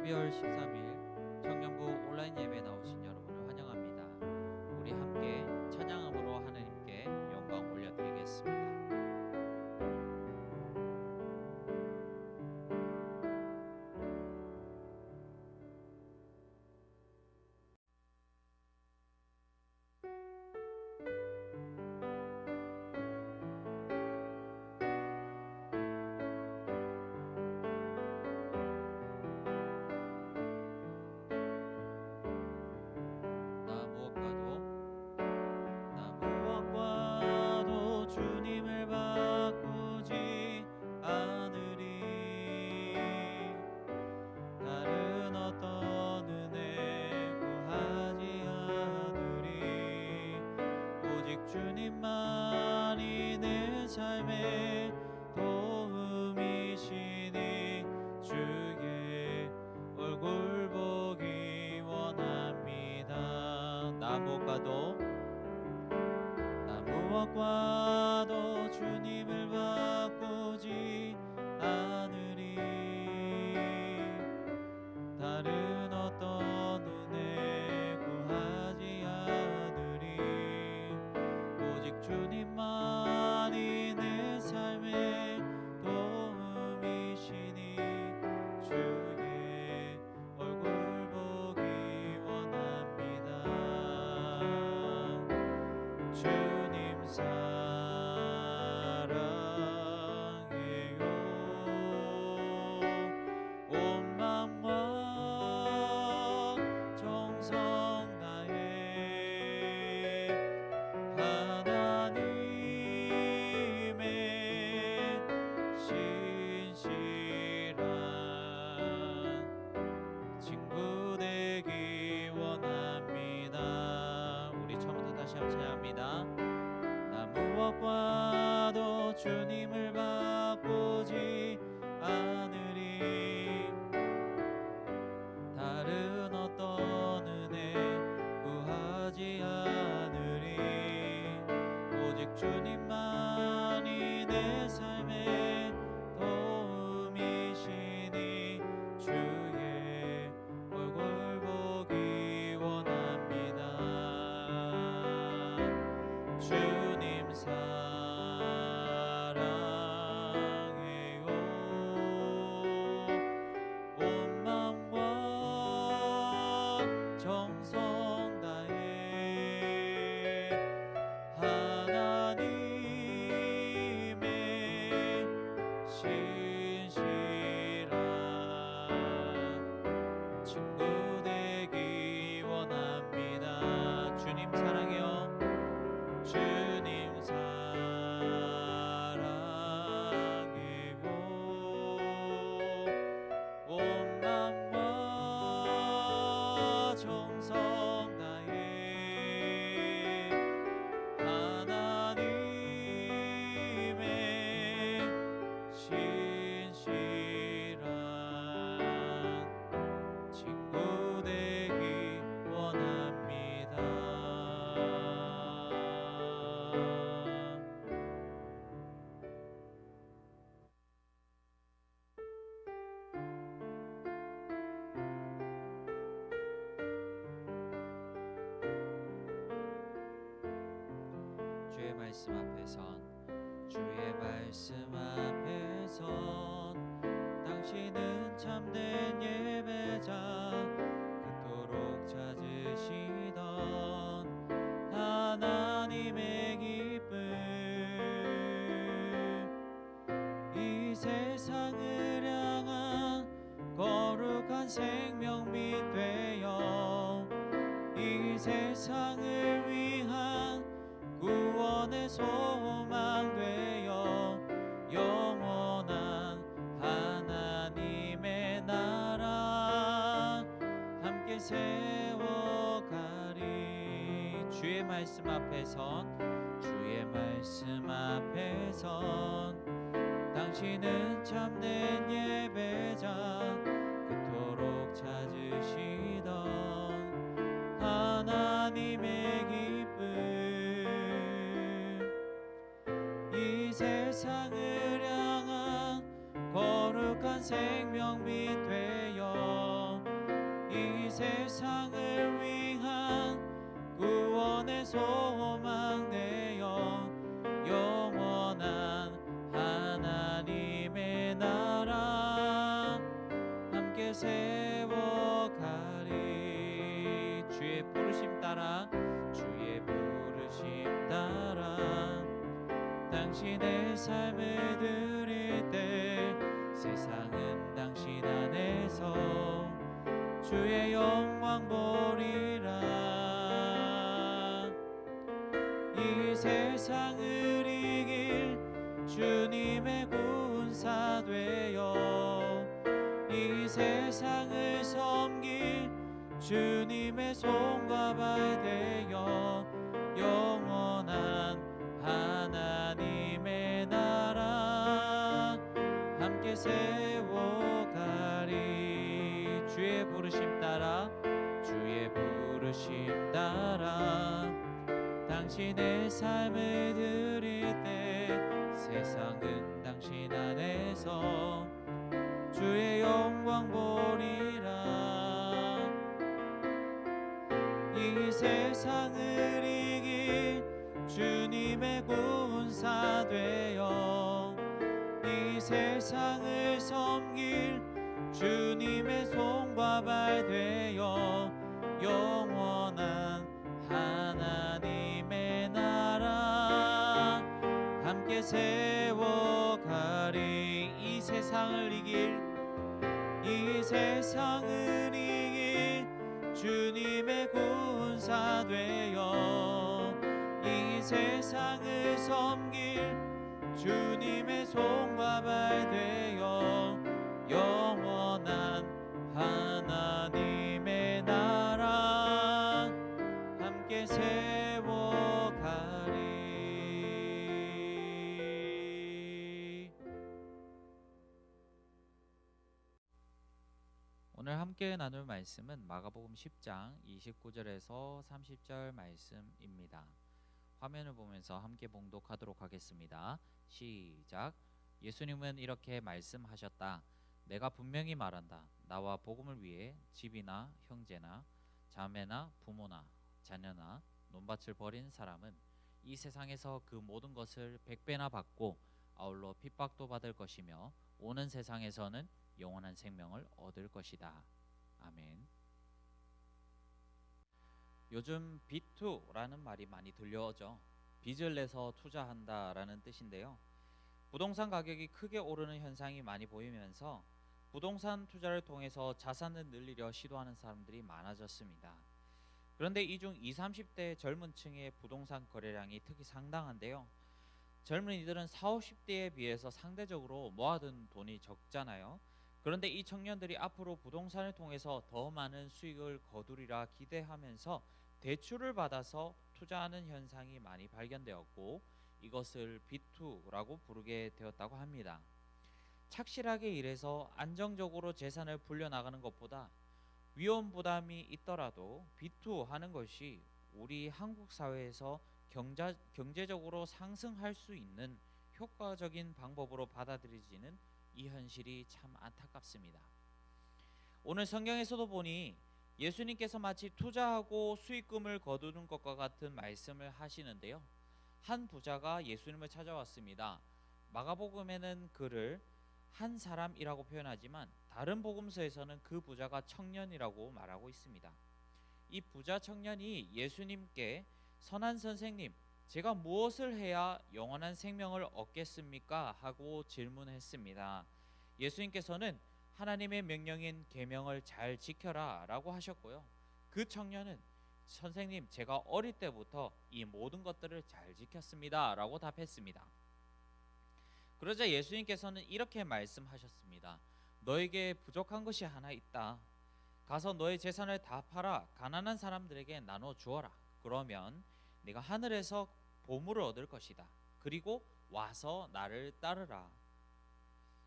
12월 13일 청년부 온라인 예배에 나오신 여러분을 환영합니다. 우리 함께 찬양함으로 하나님께 영광 올려드리겠습니다. 나 무엇과도 주님을 바꾸지 않으리. 다른 어떤 은혜 구하지 않으리. 오직 주님만이 내 삶의 도움이시니 주의 얼굴 보기 원합니다. 나 무엇과도 주님을 바꾸지 않으리. 다른 어떤 은혜 구하지 않으리. 오직 주님만이 내 삶의 도움이시니 주의 얼굴 보기 원합니다. 주님 사랑해요. 온 마음과 정성 다해 하나님의 신실한 친구 되기 원합니다. 우리 처음부터 다시 한번 찬양합니다. 나 무엇과도 주님을 바꾸지 않으리. 다른 어떤 은혜 구하지 않으리. 오직 주님만이 내 삶의 도움이시니 주의 얼굴 보기 원합니다. 주님 사랑해요. 온 마음과 정성 다해 하나님의 신실한 친구 되기 원합니다. 주님 사랑해요. 주님 사랑해요. 온 마음과 정성 다해 하나님의 신실한 친구 되기 원합니다. 주의 말씀 앞에선 당신은 참된 예배자 그토록 찾으시던 하나님의 기쁨. 이 세상을 향한 거룩한 생명빛 되어 이 세상을 위한 구원의 소망 되어 영원한 하나님의 나라 함께 세워가리. 주의 말씀 앞에선 당신은 참된 예배자 그토록 찾으시던 하나님의 기쁨. 이 세상을 향한 거룩한 생명빛 되어 세상을 위한 구원의 소망 되어 영원한 하나님의 나라 함께 세워가리. 주의 부르심 따라 주의 부르심 따라 당신의 삶을 드릴 때 세상은 당신 안에서 주의 영광 보리라. 이 세상을 이길 주님의 군사 되어 이 세상을 섬길 주님의 손과 발 되어 영원한 하나님의 나라 함께 세워가리. 주의 부르심 따라 주의 부르심 따라 당신의 삶을 드릴 때 세상은 당신 안에서 주의 영광 보리라. 이 세상을 이길 주님의 군사 되어 이 세상을 섬길 주님의 손과 발 되어 영원한 하나님의 나라 함께 세워가리. 이 세상을 이길 이 세상을 이길 주님의 군사 되어 이 세상을 섬길 주님의 손과 발 되어 영원한 하나님의 나라 함께 세워가리. 오늘 함께 나눌 말씀은 마가복음 10장 29절에서 30절 말씀입니다. 화면을 보면서 함께 봉독하도록 하겠습니다. 시작. 예수님은 이렇게 말씀하셨다. 내가 분명히 말한다. 나와 복음을 위해 집이나 형제나 자매나 부모나 자녀나 논밭을 버린 사람은 이 세상에서 그 모든 것을 100배나 받고 아울러 핍박도 받을 것이며 오는 세상에서는 영원한 생명을 얻을 것이다. 아멘. 요즘 B2라는 말이 많이 들려오죠. 빚을 내서 투자한다라는 뜻인데요. 부동산 가격이 크게 오르는 현상이 많이 보이면서 부동산 투자를 통해서 자산을 늘리려 시도하는 사람들이 많아졌습니다. 그런데 이 중 20, 30대 젊은 층의 부동산 거래량이 특히 상당한데요. 젊은이들은 40, 50대에 비해서 상대적으로 모아둔 돈이 적잖아요. 그런데 이 청년들이 앞으로 부동산을 통해서 더 많은 수익을 거두리라 기대하면서 대출을 받아서 투자하는 현상이 많이 발견되었고 이것을 B2라고 부르게 되었다고 합니다. 착실하게 일해서 안정적으로 재산을 불려나가는 것보다 위험 부담이 있더라도 B2 하는 것이 우리 한국 사회에서 경제적으로 상승할 수 있는 효과적인 방법으로 받아들여지는 이 현실이 참 안타깝습니다. 오늘 성경에서도 보니 예수님께서 마치 투자하고 수익금을 거두는 것과 같은 말씀을 하시는데요. 한 부자가 예수님을 찾아왔습니다. 마가복음에는 그를 한 사람이라고 표현하지만 다른 복음서에서는 그 부자가 청년이라고 말하고 있습니다. 이 부자 청년이 예수님께 선한 선생님, 제가 무엇을 해야 영원한 생명을 얻겠습니까? 하고 질문했습니다. 예수님께서는 하나님의 명령인 계명을 잘 지켜라 라고 하셨고요. 그 청년은 선생님, 제가 어릴 때부터 이 모든 것들을 잘 지켰습니다 라고 답했습니다. 그러자 예수님께서는 이렇게 말씀하셨습니다. 너에게 부족한 것이 하나 있다. 가서 너의 재산을 다 팔아 가난한 사람들에게 나눠 주어라. 그러면 네가 하늘에서 보물을 얻을 것이다. 그리고 와서 나를 따르라.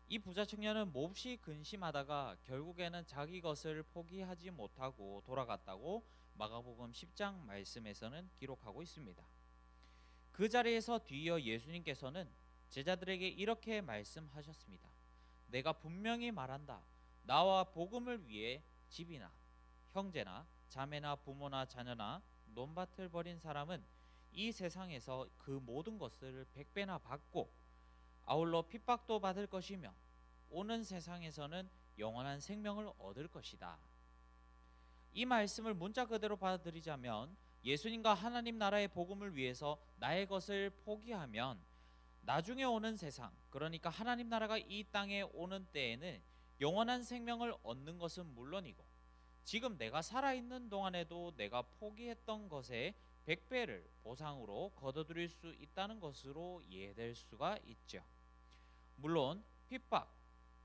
이 부자 청년은 몹시 근심하다가 결국에는 자기 것을 포기하지 못하고 돌아갔다고 마가복음 10장 말씀에서는 기록하고 있습니다. 그 자리에서 뒤이어 예수님께서는 제자들에게 이렇게 말씀하셨습니다. 내가 분명히 말한다. 나와 복음을 위해 집이나 형제나 자매나 부모나 자녀나 논밭을 벌인 사람은 이 세상에서 그 모든 것을 백배나 받고 아울러 핍박도 받을 것이며 오는 세상에서는 영원한 생명을 얻을 것이다. 이 말씀을 문자 그대로 받아들이자면 예수님과 하나님 나라의 복음을 위해서 나의 것을 포기하면 나중에 오는 세상, 그러니까 하나님 나라가 이 땅에 오는 때에는 영원한 생명을 얻는 것은 물론이고 지금 내가 살아있는 동안에도 내가 포기했던 것의 100배를 보상으로 거둬들일 수 있다는 것으로 이해될 수가 있죠. 물론 핍박,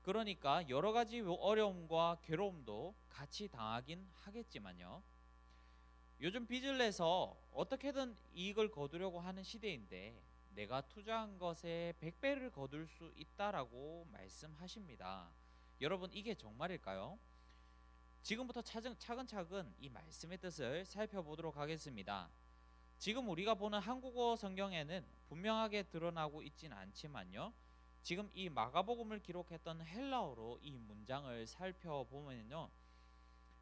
그러니까 여러 가지 어려움과 괴로움도 같이 당하긴 하겠지만요. 요즘 빚을 내서 어떻게든 이익을 거두려고 하는 시대인데 내가 투자한 것에 100배를 거둘 수 있다라고 말씀하십니다. 여러분, 이게 정말일까요? 지금부터 차근차근 이 말씀의 뜻을 살펴보도록 하겠습니다. 지금 우리가 보는 한국어 성경에는 분명하게 드러나고 있진 않지만요. 지금 이 마가복음을 기록했던 헬라어로 이 문장을 살펴보면요.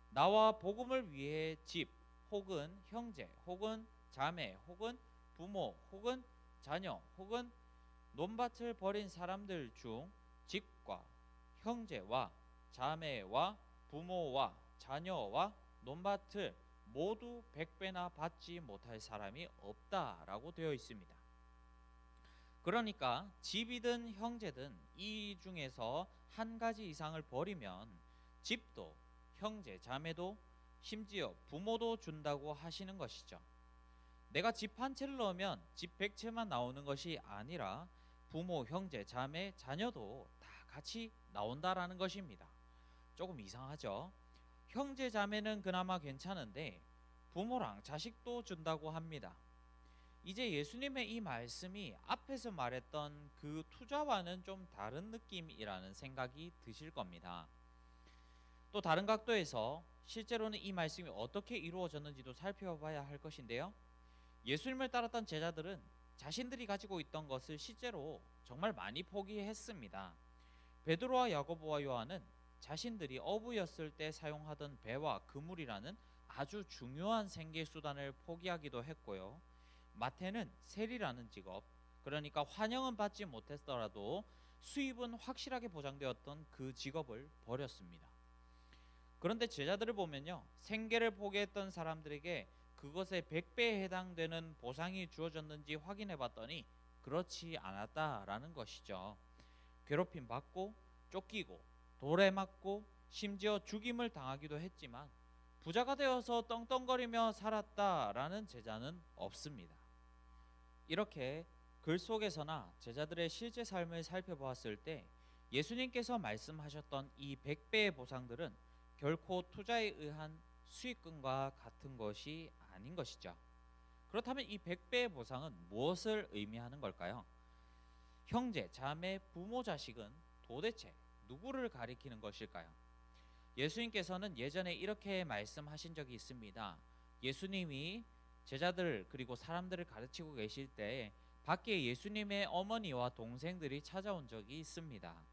나와 복음을 위해 집 혹은 형제 혹은 자매 혹은 부모 혹은 자녀 혹은 논밭을 벌인 사람들 중 집과 형제와 자매와 부모와 자녀와 논밭을 모두 100배나 받지 못할 사람이 없다라고 되어 있습니다. 그러니까 집이든 형제든 이 중에서 한 가지 이상을 버리면 집도 형제 자매도 심지어 부모도 준다고 하시는 것이죠. 내가 집 한 채를 넣으면 집 100채만 나오는 것이 아니라 부모, 형제, 자매, 자녀도 다 같이 나온다라는 것입니다. 조금 이상하죠? 형제, 자매는 그나마 괜찮은데 부모랑 자식도 준다고 합니다. 이제 예수님의 이 말씀이 앞에서 말했던 그 투자와는 좀 다른 느낌이라는 생각이 드실 겁니다. 또 다른 각도에서 실제로는 이 말씀이 어떻게 이루어졌는지도 살펴봐야 할 것인데요. 예수님을 따랐던 제자들은 자신들이 가지고 있던 것을 실제로 정말 많이 포기했습니다. 베드로와 야고보와 요한은 자신들이 어부였을 때 사용하던 배와 그물이라는 아주 중요한 생계 수단을 포기하기도 했고요. 마태는 세리라는 직업, 그러니까 환영은 받지 못했더라도 수입은 확실하게 보장되었던 그 직업을 버렸습니다. 그런데 제자들을 보면요, 생계를 포기했던 사람들에게 그것의 100배에 해당되는 보상이 주어졌는지 확인해 봤더니 그렇지 않았다라는 것이죠. 괴롭힘 받고 쫓기고 돌에 맞고 심지어 죽임을 당하기도 했지만 부자가 되어서 떵떵거리며 살았다라는 제자는 없습니다. 이렇게 글 속에서나 제자들의 실제 삶을 살펴보았을 때 예수님께서 말씀하셨던 이 100배의 보상들은 결코 투자에 의한 수익금과 같은 것이 아닌 것이죠. 그렇다면 이 100배의 보상은 무엇을 의미하는 걸까요? 형제, 자매, 부모, 자식은 도대체 누구를 가리키는 것일까요? 예수님께서는 예전에 이렇게 말씀하신 적이 있습니다. 예수님이 제자들 그리고 사람들을 가르치고 계실 때 밖에 예수님의 어머니와 동생들이 찾아온 적이 있습니다.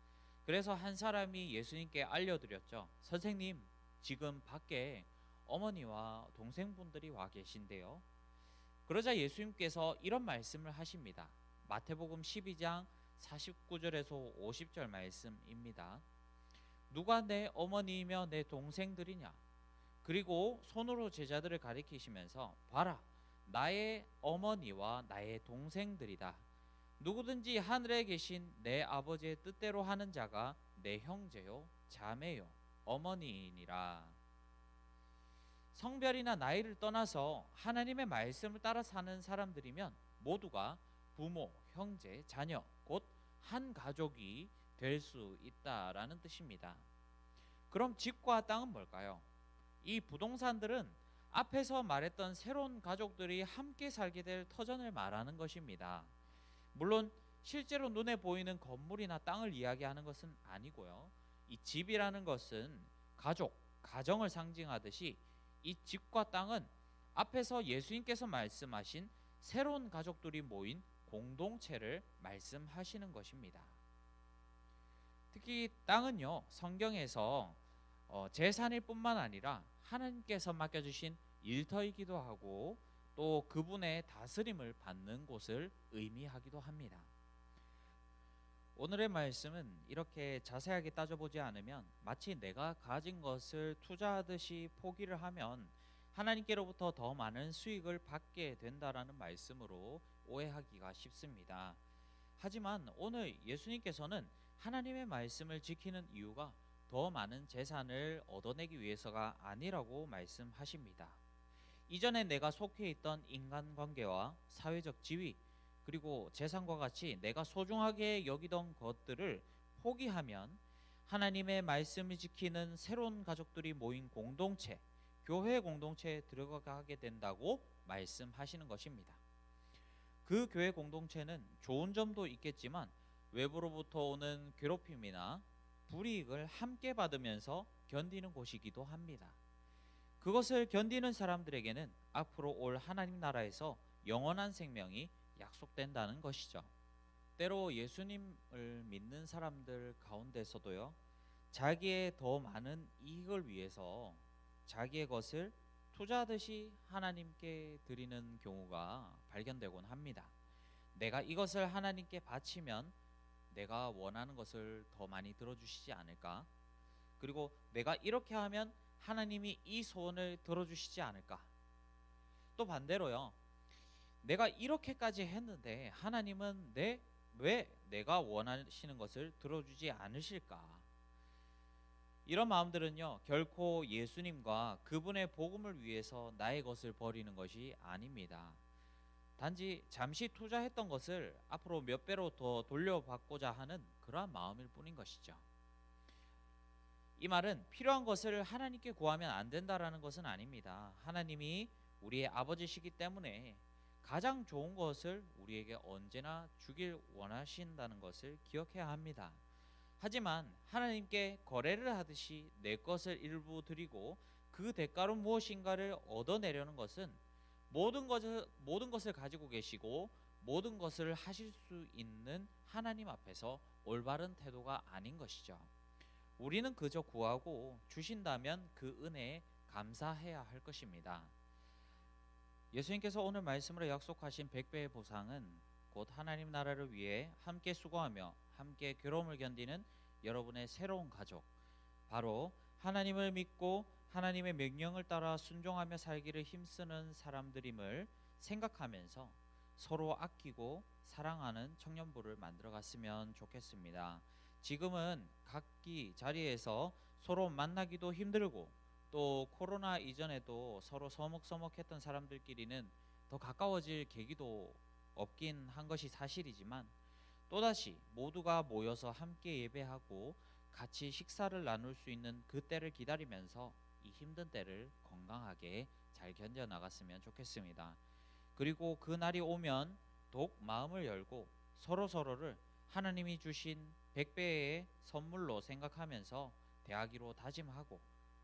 그래서 한 사람이 예수님께 알려드렸죠. 선생님, 지금 밖에 어머니와 동생분들이 와 계신데요. 그러자 예수님께서 이런 말씀을 하십니다. 마태복음 12장 49절에서 50절 말씀입니다. 누가 내 어머니이며 내 동생들이냐? 그리고 손으로 제자들을 가리키시면서 봐라, 나의 어머니와 나의 동생들이다. 누구든지 하늘에 계신 내 아버지의 뜻대로 하는 자가 내 형제요 자매요 어머니이니라. 성별이나 나이를 떠나서 하나님의 말씀을 따라 사는 사람들이면 모두가 부모, 형제, 자녀, 곧 한 가족이 될 수 있다라는 뜻입니다. 그럼 집과 땅은 뭘까요? 이 부동산들은 앞에서 말했던 새로운 가족들이 함께 살게 될 터전을 말하는 것입니다. 물론 실제로 눈에 보이는 건물이나 땅을 이야기하는 것은 아니고요. 이 집이라는 것은 가족, 가정을 상징하듯이 이 집과 땅은 앞에서 예수님께서 말씀하신 새로운 가족들이 모인 공동체를 말씀하시는 것입니다. 특히 땅은요, 성경에서 재산일 뿐만 아니라 하나님께서 맡겨주신 일터이기도 하고 또 그분의 다스림을 받는 곳을 의미하기도 합니다. 오늘의 말씀은 이렇게 자세하게 따져보지 않으면 마치 내가 가진 것을 투자하듯이 포기를 하면 하나님께로부터 더 많은 수익을 받게 된다라는 말씀으로 오해하기가 쉽습니다. 하지만 오늘 예수님께서는 하나님의 말씀을 지키는 이유가 더 많은 재산을 얻어내기 위해서가 아니라고 말씀하십니다. 이전에 내가 속해 있던 인간관계와 사회적 지위 그리고 재산과 같이 내가 소중하게 여기던 것들을 포기하면 하나님의 말씀을 지키는 새로운 가족들이 모인 공동체, 교회 공동체에 들어가게 된다고 말씀하시는 것입니다. 그 교회 공동체는 좋은 점도 있겠지만 외부로부터 오는 괴롭힘이나 불이익을 함께 받으면서 견디는 곳이기도 합니다. 그것을 견디는 사람들에게는 앞으로 올 하나님 나라에서 영원한 생명이 약속된다는 것이죠. 때로 예수님을 믿는 사람들 가운데서도요, 자기의 더 많은 이익을 위해서 자기의 것을 투자하듯이 하나님께 드리는 경우가 발견되곤 합니다. 내가 이것을 하나님께 바치면 내가 원하는 것을 더 많이 들어주시지 않을까? 그리고 내가 이렇게 하면 하나님이 이 소원을 들어주시지 않을까? 또 반대로요, 내가 이렇게까지 했는데 하나님은 왜 내가 원하시는 것을 들어주지 않으실까? 이런 마음들은요, 결코 예수님과 그분의 복음을 위해서 나의 것을 버리는 것이 아닙니다. 단지 잠시 투자했던 것을 앞으로 몇 배로 더 돌려받고자 하는 그러한 마음일 뿐인 것이죠. 이 말은 필요한 것을 하나님께 구하면 안 된다라는 것은 아닙니다. 하나님이 우리의 아버지시기 때문에 가장 좋은 것을 우리에게 언제나 주길 원하신다는 것을 기억해야 합니다. 하지만 하나님께 거래를 하듯이 내 것을 일부 드리고 그 대가로 무엇인가를 얻어내려는 것은 모든 것을 가지고 계시고 모든 것을 하실 수 있는 하나님 앞에서 올바른 태도가 아닌 것이죠. 우리는 그저 구하고 주신다면 그 은혜에 감사해야 할 것입니다. 예수님께서 오늘 말씀으로 약속하신 100배의 보상은 곧 하나님 나라를 위해 함께 수고하며 함께 괴로움을 견디는 여러분의 새로운 가족, 바로 하나님을 믿고 하나님의 명령을 따라 순종하며 살기를 힘쓰는 사람들임을 생각하면서 서로 아끼고 사랑하는 청년부를 만들어 갔으면 좋겠습니다. 지금은 각기 자리에서 서로 만나기도 힘들고 또 코로나 이전에도 서로 서먹서먹했던 사람들끼리는 더 가까워질 계기도 없긴 한 것이 사실이지만 또다시 모두가 모여서 함께 예배하고 같이 식사를 나눌 수 있는 그 때를 기다리면서 이 힘든 때를 건강하게 잘 견뎌나갔으면 좋겠습니다. 그리고 그 날이 오면 더욱 마음을 열고 서로서로를 하나님이 주신 100배의 선물로 생각하면서 대하기로 다짐하고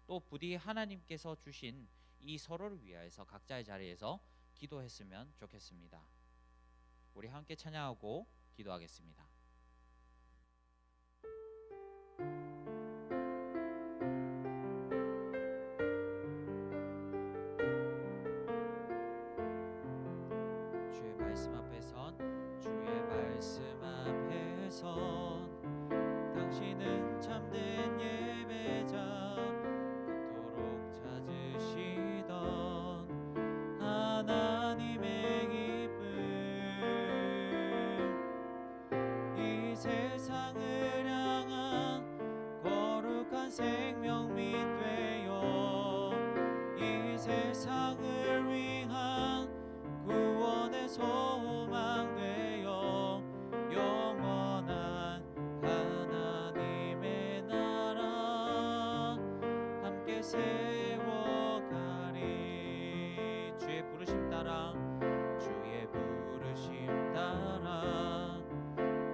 또 부디 하나님께서 주신 이 서로를 위하여서 각자의 자리에서 기도했으면 좋겠습니다. 우리 함께 찬양하고 기도하겠습니다. 주의 말씀 앞에 선 당신은 참된 예배자 그토록 찾으시던 하나님의 기쁨 이 세상을 향한 거룩한 생명빛 되어 이 세상을 위한 구원의 소망 되어 영원한 하나님의 나라 함께 세워가리. 주의 부르심 따라 주의 부르심 따라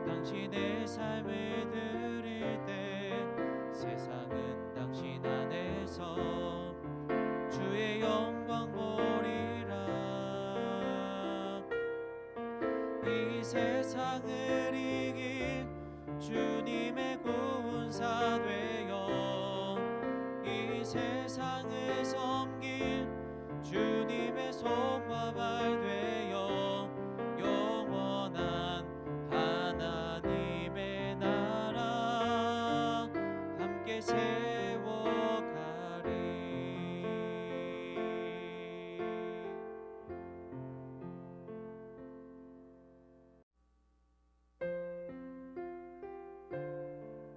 당신의 삶을 드릴 때 세상은 당신 안에서 주의 영광 보리라. 이 세상을 이길 주님의 군사 되어 이 세상에서 주님의 손과 발 되어 영원한 하나님의 나라 함께 세워가리.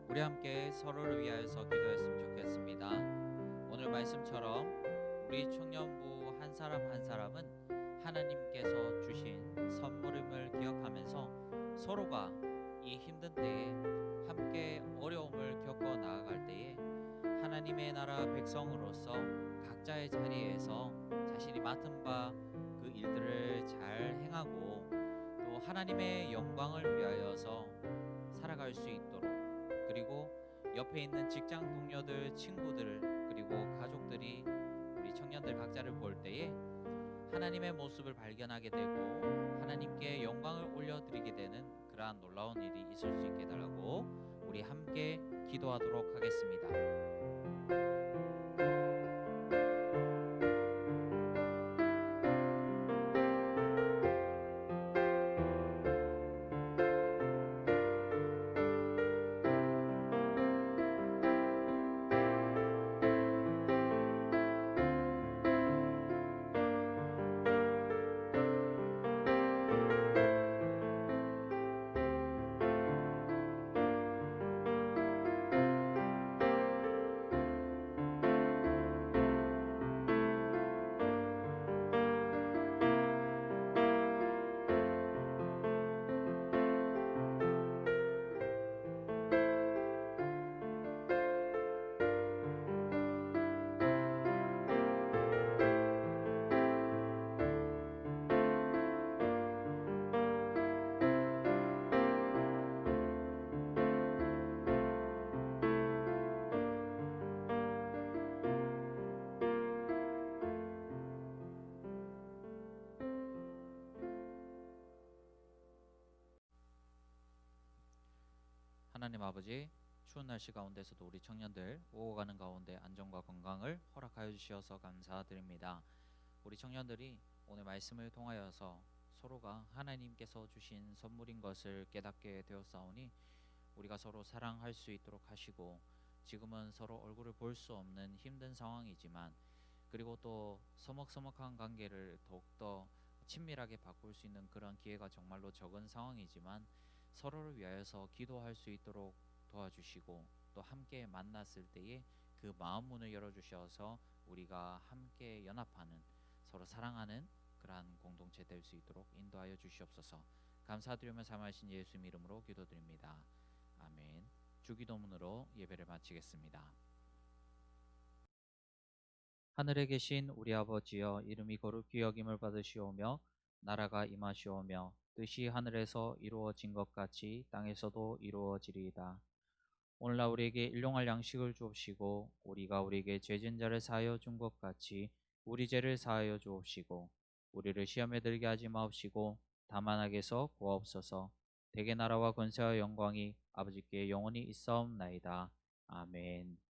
우리 함께 서로를 위하여서 기도했으면 좋겠습니다. 오늘 말씀처럼 우리 청년부 한 사람 한 사람은 하나님께서 주신 선물임을 기억하면서 서로가 이 힘든 때에 함께 어려움을 겪어 나아갈 때에 하나님의 나라 백성으로서 각자의 자리에서 자신이 맡은 바 그 일들을 잘 행하고 또 하나님의 영광을 위하여서 살아갈 수 있도록, 그리고 옆에 있는 직장 동료들, 친구들, 그리고 가족들이 우리 청년들 각자를 볼 때에 하나님의 모습을 발견하게 되고 하나님께 영광을 올려드리게 되는 그러한 놀라운 일이 있을 수 있게 달라고 우리 함께 기도하도록 하겠습니다. 하나님 아버지, 추운 날씨 가운데서도 우리 청년들 오고 가는 가운데 안전과 건강을 허락하여 주시어서 감사드립니다. 우리 청년들이 오늘 말씀을 통하여서 서로가 하나님께서 주신 선물인 것을 깨닫게 되었사오니 우리가 서로 사랑할 수 있도록 하시고, 지금은 서로 얼굴을 볼 수 없는 힘든 상황이지만, 그리고 또 서먹서먹한 관계를 더욱더 친밀하게 바꿀 수 있는 그런 기회가 정말로 적은 상황이지만 서로를 위하여서 기도할 수 있도록 도와주시고, 또 함께 만났을 때에 그 마음 문을 열어주셔서 우리가 함께 연합하는, 서로 사랑하는 그러한 공동체 될 수 있도록 인도하여 주시옵소서. 감사드리며 삼하신 예수님 이름으로 기도드립니다. 아멘. 주기도문으로 예배를 마치겠습니다. 하늘에 계신 우리 아버지여, 이름이 거룩히 여김을 받으시오며 나라가 임하시오며 뜻이 하늘에서 이루어진 것 같이 땅에서도 이루어지리이다. 오늘날 우리에게 일용할 양식을 주옵시고, 우리가 우리에게 죄진 자를 사하여 준 것 같이 우리 죄를 사하여 주옵시고, 우리를 시험에 들게 하지 마옵시고 다만 악에서 구하옵소서. 대개 나라와 권세와 영광이 아버지께 영원히 있사옵나이다. 아멘.